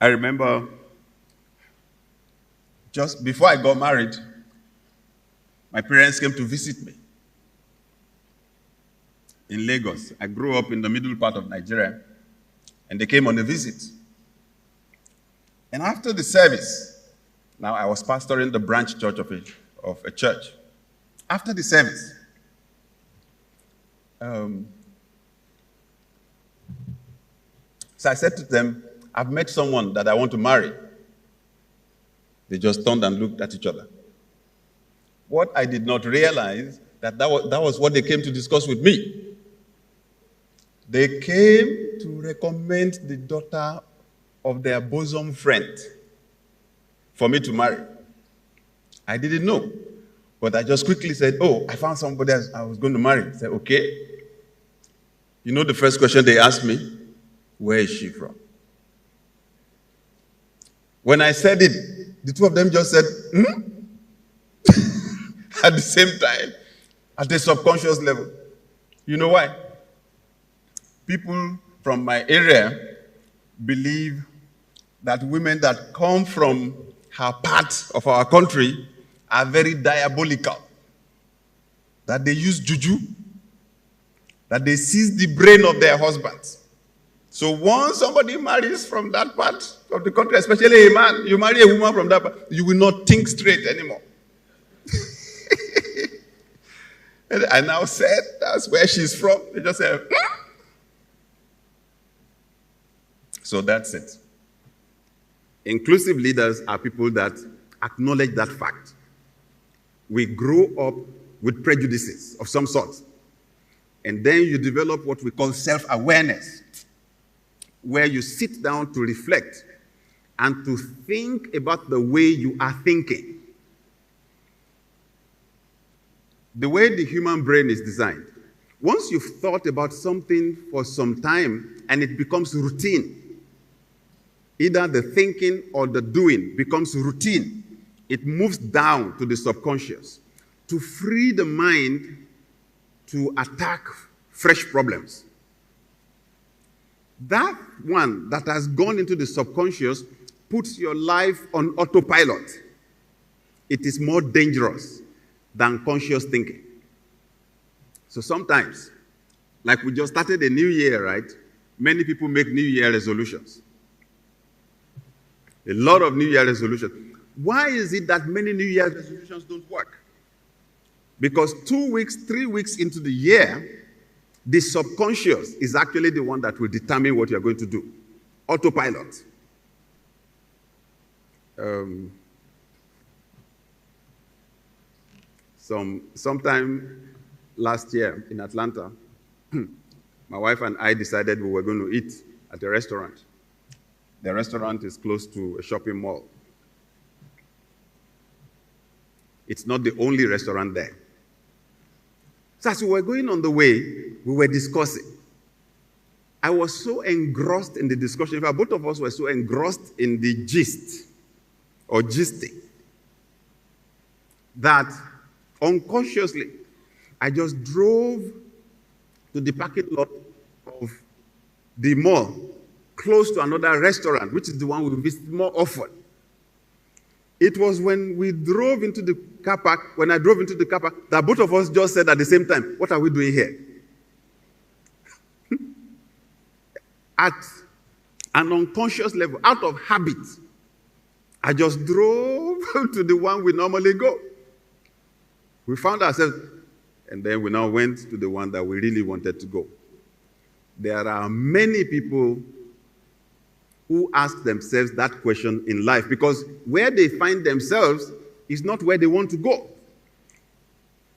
I remember just before I got married, my parents came to visit me in Lagos. I grew up in the middle part of Nigeria, and they came on a visit. And after the service, now I was pastoring the branch church of a church. After the service, so I said to them, I've met someone that I want to marry. They just turned and looked at each other. What I did not realize, that was what they came to discuss with me. They came to recommend the daughter of their bosom friend for me to marry. I didn't know, but I just quickly said, oh, I found somebody else I was going to marry. I said, okay. You know the first question they asked me? Where is she from? When I said it, the two of them just said, at the same time, at the subconscious level. You know why? People from my area believe that women that come from her part of our country are very diabolical. That they use juju, that they seize the brain of their husbands. So once somebody marries from that part of the country, especially a man, you marry a woman from that part, you will not think straight anymore. And I now said, that's where she's from. They just said, So that's it. Inclusive leaders are people that acknowledge that fact. We grow up with prejudices of some sort. And then you develop what we call self-awareness, where you sit down to reflect and to think about the way you are thinking. The way the human brain is designed. Once you've thought about something for some time and it becomes routine, either the thinking or the doing becomes routine, it moves down to the subconscious to free the mind to attack fresh problems. That one that has gone into the subconscious puts your life on autopilot. It is more dangerous than conscious thinking. So sometimes, like we just started a new year, right? Many people make New Year resolutions. A lot of New Year resolutions. Why is it that many New Year resolutions don't work? Because 2 weeks, 3 weeks into the year, the subconscious is actually the one that will determine what you're going to do. Autopilot. Sometime last year in Atlanta, my wife and I decided we were going to eat at a restaurant. The restaurant is close to a shopping mall. It's not the only restaurant there. So as we were going on the way, we were discussing. I was so engrossed in the discussion. In fact, both of us were so engrossed in the gist or gisting that unconsciously, I just drove to the parking lot of the mall, close to another restaurant, which is the one we visit more often. It was when we drove into the car park, when I drove into the car park, that both of us just said at the same time, what are we doing here? At an unconscious level, out of habit, I just drove to the one we normally go. We found ourselves, and then we now went to the one that we really wanted to go. There are many people who ask themselves that question in life because where they find themselves is not where they want to go.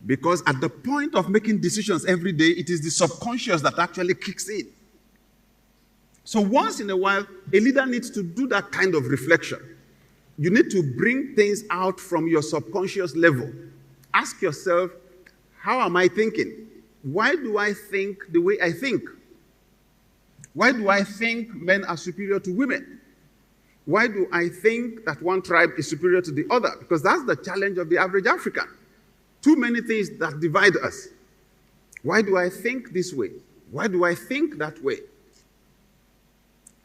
Because at the point of making decisions every day, it is the subconscious that actually kicks in. So once in a while, a leader needs to do that kind of reflection. You need to bring things out from your subconscious level. Ask yourself, how am I thinking? Why do I think the way I think? Why do I think men are superior to women? Why do I think that one tribe is superior to the other? Because that's the challenge of the average African. Too many things that divide us. Why do I think this way? Why do I think that way?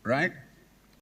Right?